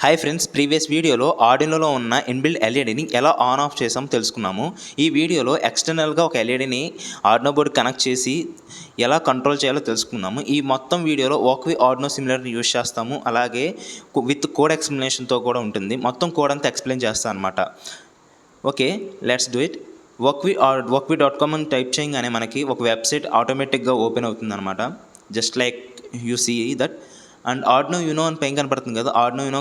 Hi friends, previous వీడియోలో ఆర్డినోలో ఉన్న inbuilt ఎల్ఈడిని ఎలా ఆన్ ఆఫ్ చేసామో తెలుసుకున్నాము. ఈ వీడియోలో ఎక్స్టర్నల్గా ఒక ఎల్ఈడిని ఆర్డినో బోర్డ్ కనెక్ట్ చేసి ఎలా కంట్రోల్ చేయాలో తెలుసుకున్నాము. ఈ మొత్తం వీడియోలో వోక్వి ఆర్డినో సిమ్యులేటర్ యూస్ చేస్తాము. అలాగే విత్ కోడ్ ఎక్స్ప్లెనేషన్తో కూడా ఉంటుంది. మొత్తం కోడ్ అంతా ఎక్స్ప్లెయిన్ చేస్తాను అనమాట. Okay, let's do it. wokwi.com అని టైప్ చేయగానే మనకి ఒక వెబ్సైట్ ఆటోమేటిక్గా ఓపెన్ అవుతుంది అనమాట. Just like you see that. And Arduino Uno అని పైన కనపడుతుంది కదా, ఆర్డినో యూనో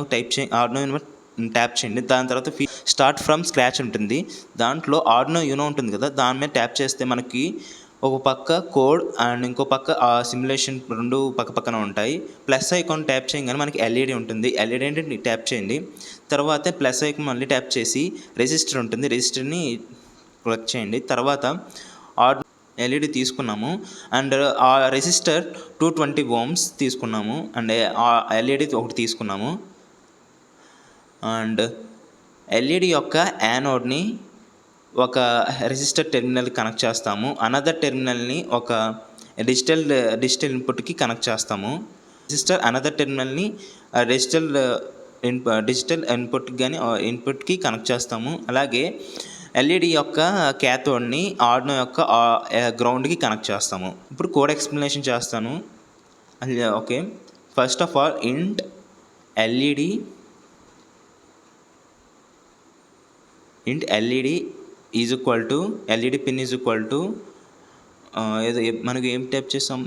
ట్యాప్ చేయండి. దాని తర్వాత స్టార్ట్ ఫ్రమ్ స్క్రాచ్ ఉంటుంది. దాంట్లో ఆర్డినో యూనో ఉంటుంది కదా, దాని మీద ట్యాప్ చేస్తే మనకి ఒక పక్క కోడ్ అండ్ ఇంకో పక్క సిమ్యులేషన్ రెండు పక్క పక్కన ఉంటాయి. ప్లస్ ఐకాన్ ట్యాప్ చేయగానే మనకి ఎల్ఈడి ఉంటుంది. ఎల్ఈడి అంటే ట్యాప్ చేయండి. తర్వాత ప్లస్ ఐకాన్ మళ్ళీ ట్యాప్ చేసి రెసిస్టర్ ఉంటుంది, రెసిస్టర్ని క్లిక్ చేయండి. తర్వాత ఎల్ఈడి తీసుకున్నాము అండ్ ఆ రెసిస్టర్ 220 ohms తీసుకున్నాము అండ్ ఆ ఎల్ఈడి ఒకటి తీసుకున్నాము. అండ్ ఎల్ఈడి యొక్క యానోడ్ని ఒక రెసిస్టర్ టెర్మినల్ కనెక్ట్ చేస్తాము. అనదర్ టెర్మినల్ని ఒక డిజిటల్ ఇన్పుట్కి కనెక్ట్ చేస్తాము. అనదర్ టెర్మినల్ని డిజిటల్ ఇన్పుట్కి కనెక్ట్ చేస్తాము. అలాగే ఎల్ఈడి యొక్క క్యాథోడ్ని ఆర్డినో యొక్క గ్రౌండ్కి కనెక్ట్ చేస్తాము. ఇప్పుడు కోడ్ ఎక్స్ప్లెనేషన్ చేస్తాను. ఓకే, ఫస్ట్ ఆఫ్ ఆల్ ఇంట్ LED is equal to LED pin is equal to ఏదో మనకు ఏం టైప్ చేస్తాం,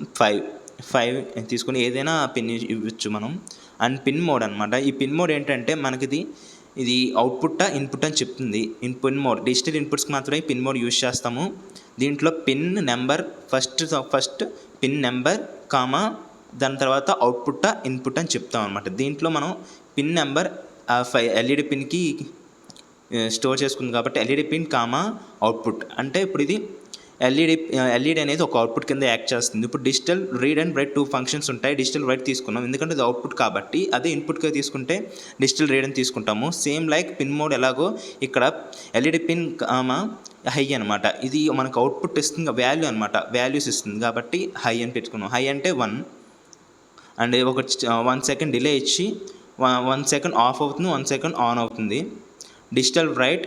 5 తీసుకొని ఏదైనా పిన్ ఇవ్వచ్చు మనం. అండ్ పిన్ మోడ్ అనమాట. ఈ పిన్ మోడ్ ఏంటంటే మనకి ఇది అవుట్పుట్ ఇన్పుట్ అని చెప్తుంది. పిన్ మోడ్ డిజిటల్ ఇన్పుట్స్కి మాత్రమే పిన్ మోడ్ యూజ్ చేస్తాము. దీంట్లో pin number first pin number comma దాని తర్వాత అవుట్పుట్ ఇన్పుట్ అని చెప్తాం అనమాట. దీంట్లో మనం పిన్ నెంబర్ ఎల్ఈడి పిన్కి స్టోర్ చేసుకుంది కాబట్టి ఎల్ఈడి పిన్ కామా అవుట్పుట్ అంటే ఇప్పుడు ఇది ఎల్ఈడి అనేది ఒక అవుట్పుట్ కింద యాక్ట్ చేస్తుంది. ఇప్పుడు digital read and right 2 functions ఉంటాయి. డిజిటల్ రైట్ తీసుకున్నాం ఎందుకంటే ఇది అవుట్పుట్ కాబట్టి. అదే ఇన్పుట్గా తీసుకుంటే డిజిటల్ రీడ్ అని తీసుకుంటాము. సేమ్ లైక్ పిన్ మోడ్ ఎలాగో ఇక్కడ ఎల్ఈడి పిన్ హై అనమాట. ఇది మనకు అవుట్పుట్ ఇస్తుంది, వాల్యూ అనమాట, వాల్యూస్ ఇస్తుంది కాబట్టి హై అని పెట్టుకున్నాం. హై అంటే 1 అండ్ ఒక 1 సెకండ్ డిలే ఇచ్చి 1 సెకండ్ ఆఫ్ అవుతుంది, 1 సెకండ్ ఆన్ అవుతుంది. Digital right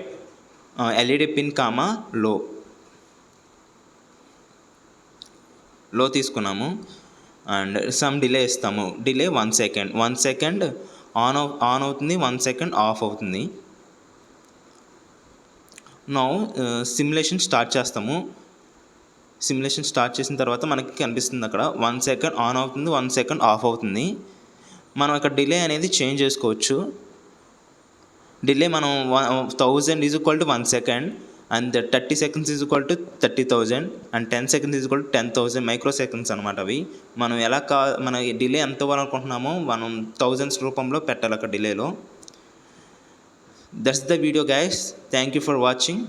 LED pin comma లో తీసుకున్నాము అండ్ సమ్ డిలే ఇస్తాము. డిలే 1 సెకండ్ ఆన్ అవుతుంది, 1 సెకండ్ ఆఫ్ అవుతుంది. నౌ సిమ్యులేషన్ స్టార్ట్ చేస్తాము. సిమ్యులేషన్ స్టార్ట్ చేసిన తర్వాత మనకి కనిపిస్తుంది అక్కడ 1 సెకండ్ ఆన్ అవుతుంది, 1 సెకండ్ ఆఫ్ అవుతుంది. మనం ఇక్కడ డిలే అనేది చేంజ్ చేసుకోవచ్చు. డిలే మనం 1000 is equal to 1 second and 30 seconds is equal to 30,000 and 10 seconds is equal to 10,000 micro seconds అనమాట. అవి మనం మన డిలే ఎంత అనుకుంటున్నామో మనం థౌజండ్స్ రూపంలో పెట్టాలి అక్కడ డిలేలో. That's the video guys. Thank you for watching.